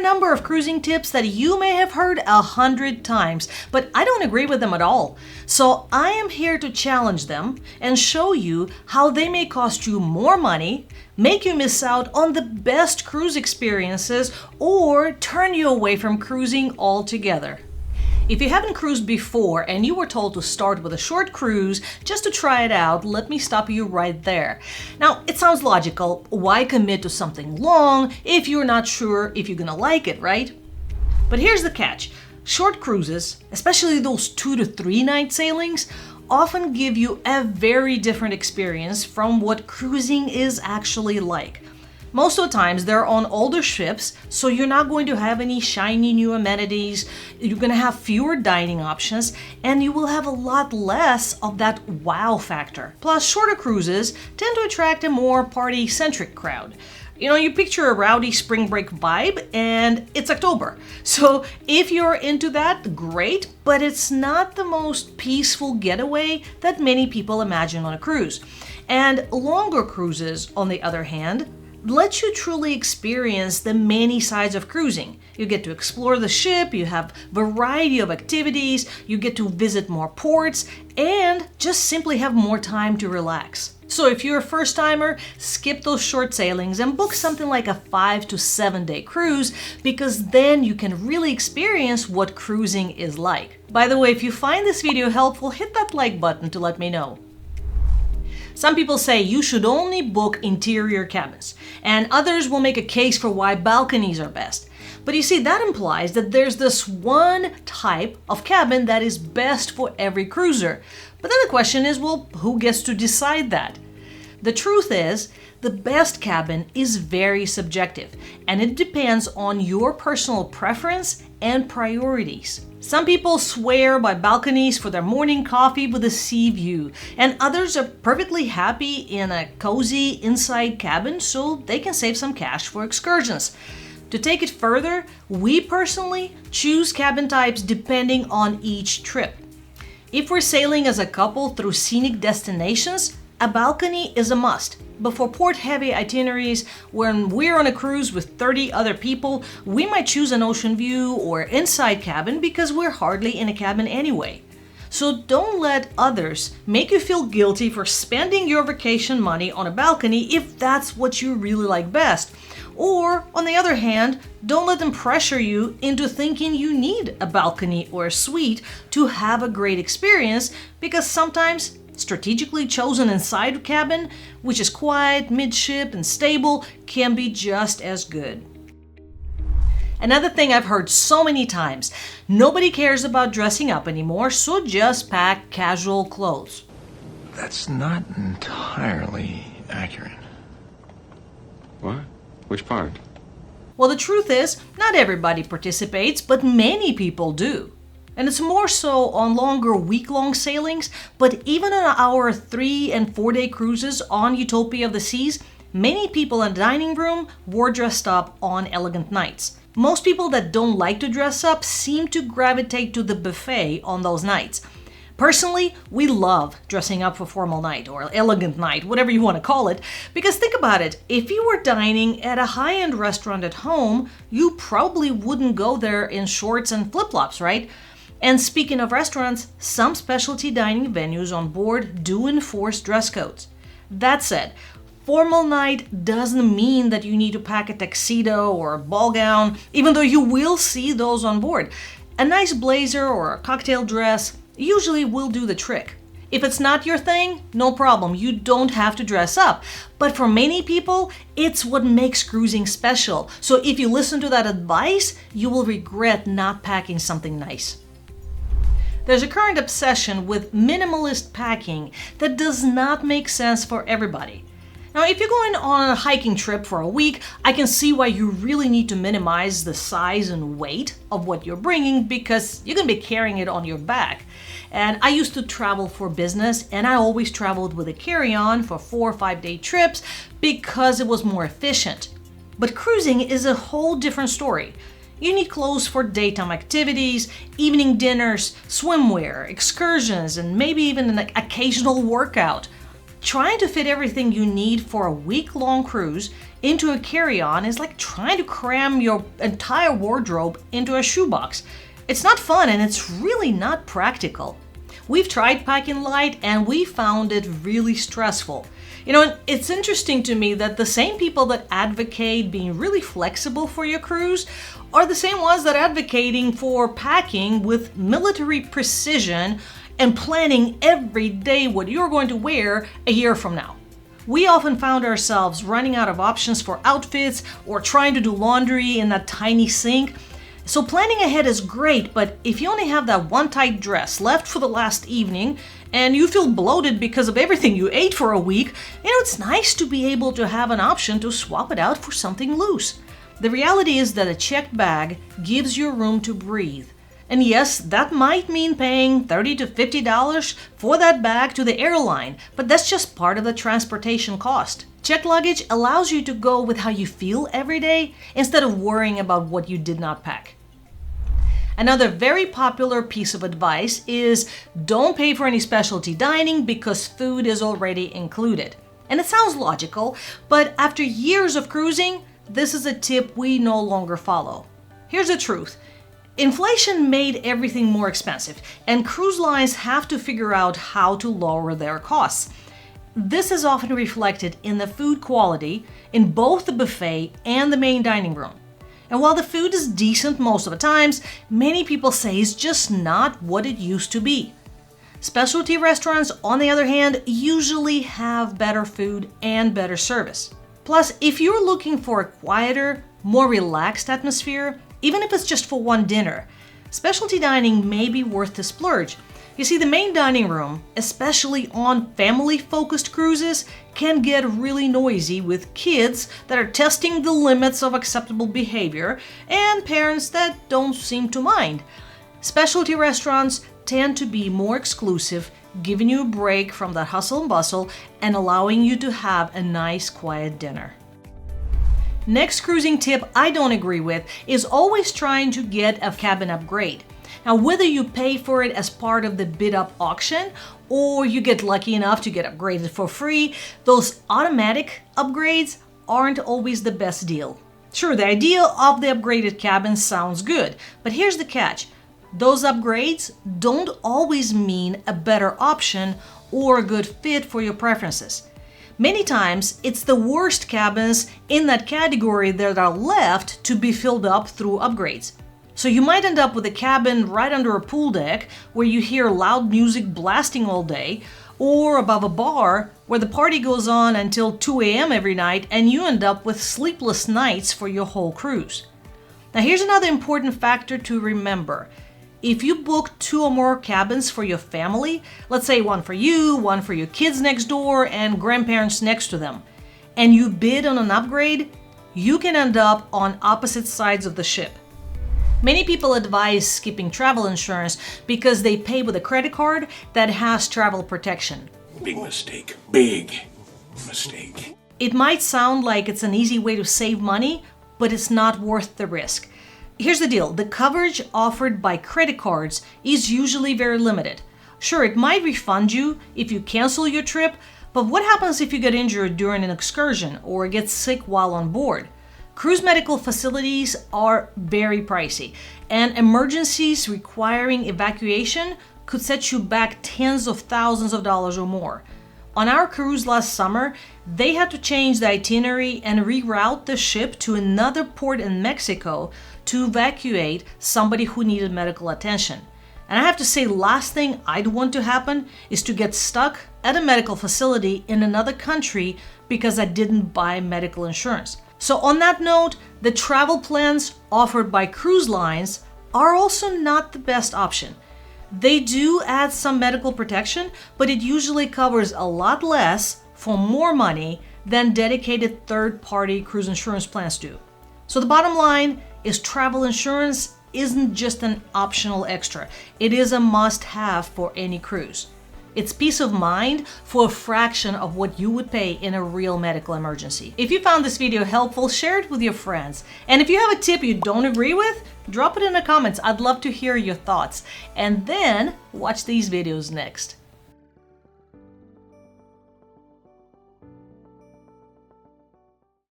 a number of cruising tips that you may have heard 100 times, but I don't agree with them at all. So I am here to challenge them and show you how they may cost you more money, make you miss out on the best cruise experiences, or turn you away from cruising altogether. If you haven't cruised before and you were told to start with a short cruise just to try it out, let me stop you right there. Now, it sounds logical. Why commit to something long if you're not sure if you're gonna like it, right? But here's the catch. Short cruises, especially those 2 to 3 night sailings, often give you a very different experience from what cruising is actually like. Most of the times they're on older ships, so you're not going to have any shiny new amenities, you're going to have fewer dining options, and you will have a lot less of that wow factor. Plus, shorter cruises tend to attract a more party-centric crowd. You picture a rowdy spring break vibe, and it's October. So if you're into that, great, but it's not the most peaceful getaway that many people imagine on a cruise. And longer cruises, on the other hand, let you truly experience the many sides of cruising. You get to explore the ship, you have variety of activities, you get to visit more ports, and just simply have more time to relax. So if you're a first-timer, skip those short sailings and book something like a 5 to 7 day cruise, because then you can really experience what cruising is like. By the way, if you find this video helpful, hit that like button to let me know. Some people say you should only book interior cabins, and others will make a case for why balconies are best. But you see, that implies that there's this one type of cabin that is best for every cruiser. But then the question is, well, who gets to decide that? The truth is, the best cabin is very subjective, and it depends on your personal preference and priorities. Some people swear by balconies for their morning coffee with a sea view, and others are perfectly happy in a cozy inside cabin so they can save some cash for excursions. To take it further, we personally choose cabin types depending on each trip. If we're sailing as a couple through scenic destinations, a balcony is a must. But for port-heavy itineraries, when we're on a cruise with 30 other people, we might choose an ocean view or inside cabin because we're hardly in a cabin anyway. So don't let others make you feel guilty for spending your vacation money on a balcony if that's what you really like best. Or, on the other hand, don't let them pressure you into thinking you need a balcony or a suite to have a great experience, because sometimes strategically chosen inside cabin, which is quiet, midship, and stable, can be just as good. Another thing I've heard so many times, nobody cares about dressing up anymore, so just pack casual clothes. That's not entirely accurate. What? Which part? Well, the truth is, not everybody participates, but many people do. And it's more so on longer week-long sailings, but even on our 3 and 4 day cruises on Utopia of the Seas, many people in the dining room were dressed up on elegant nights. Most people that don't like to dress up seem to gravitate to the buffet on those nights. Personally, we love dressing up for formal night or elegant night, whatever you want to call it, because think about it, if you were dining at a high-end restaurant at home, you probably wouldn't go there in shorts and flip-flops, right? And speaking of restaurants, some specialty dining venues on board do enforce dress codes. That said, formal night doesn't mean that you need to pack a tuxedo or a ball gown, even though you will see those on board. A nice blazer or a cocktail dress usually will do the trick. If it's not your thing, no problem, you don't have to dress up. But for many people, it's what makes cruising special. So if you listen to that advice, you will regret not packing something nice. There's a current obsession with minimalist packing that does not make sense for everybody. Now, if you're going on a hiking trip for a week, I can see why you really need to minimize the size and weight of what you're bringing, because you're going to be carrying it on your back. And I used to travel for business, and I always traveled with a carry-on for 4 or 5 day trips because it was more efficient. But cruising is a whole different story. You need clothes for daytime activities, evening dinners, swimwear, excursions, and maybe even an occasional workout. Trying to fit everything you need for a week-long cruise into a carry-on is like trying to cram your entire wardrobe into a shoebox. It's not fun and it's really not practical. We've tried packing light and we found it really stressful. It's interesting to me that the same people that advocate being really flexible for your cruise are the same ones that are advocating for packing with military precision and planning every day what you're going to wear a year from now. We often found ourselves running out of options for outfits or trying to do laundry in that tiny sink. So planning ahead is great, but if you only have that one tight dress left for the last evening and you feel bloated because of everything you ate for a week, it's nice to be able to have an option to swap it out for something loose. The reality is that a checked bag gives you room to breathe. And yes, that might mean paying $30 to $50 for that bag to the airline, but that's just part of the transportation cost. Checked luggage allows you to go with how you feel every day instead of worrying about what you did not pack. Another very popular piece of advice is don't pay for any specialty dining because food is already included. And it sounds logical, but after years of cruising, this is a tip we no longer follow. Here's the truth. Inflation made everything more expensive, and cruise lines have to figure out how to lower their costs. This is often reflected in the food quality in both the buffet and the main dining room. And while the food is decent most of the times, many people say it's just not what it used to be. Specialty restaurants, on the other hand, usually have better food and better service. Plus, if you're looking for a quieter, more relaxed atmosphere, even if it's just for one dinner, specialty dining may be worth the splurge. You see, the main dining room, especially on family-focused cruises, can get really noisy with kids that are testing the limits of acceptable behavior and parents that don't seem to mind. Specialty restaurants tend to be more exclusive, giving you a break from that hustle and bustle and allowing you to have a nice, quiet dinner. Next cruising tip I don't agree with is always trying to get a cabin upgrade. Now, whether you pay for it as part of the bid-up auction or you get lucky enough to get upgraded for free, those automatic upgrades aren't always the best deal. Sure, the idea of the upgraded cabin sounds good, but here's the catch. Those upgrades don't always mean a better option or a good fit for your preferences. Many times, it's the worst cabins in that category that are left to be filled up through upgrades. So you might end up with a cabin right under a pool deck where you hear loud music blasting all day, or above a bar where the party goes on until 2 a.m. every night and you end up with sleepless nights for your whole cruise. Now here's another important factor to remember. If you book 2 or more cabins for your family, let's say one for you, one for your kids next door, and grandparents next to them, and you bid on an upgrade, you can end up on opposite sides of the ship. Many people advise skipping travel insurance because they pay with a credit card that has travel protection. Big mistake. Big mistake. It might sound like it's an easy way to save money, but it's not worth the risk. Here's the deal. The coverage offered by credit cards is usually very limited. Sure, it might refund you if you cancel your trip, but what happens if you get injured during an excursion or get sick while on board? Cruise medical facilities are very pricey, and emergencies requiring evacuation could set you back tens of thousands of dollars or more. On our cruise last summer, they had to change the itinerary and reroute the ship to another port in Mexico to evacuate somebody who needed medical attention. And I have to say, last thing I'd want to happen is to get stuck at a medical facility in another country because I didn't buy medical insurance. So on that note, the travel plans offered by cruise lines are also not the best option. They do add some medical protection, but it usually covers a lot less for more money than dedicated third-party cruise insurance plans do. So the bottom line is travel insurance isn't just an optional extra. It is a must-have for any cruise. It's peace of mind for a fraction of what you would pay in a real medical emergency. If you found this video helpful, share it with your friends. And if you have a tip you don't agree with, drop it in the comments. I'd love to hear your thoughts. And then watch these videos next.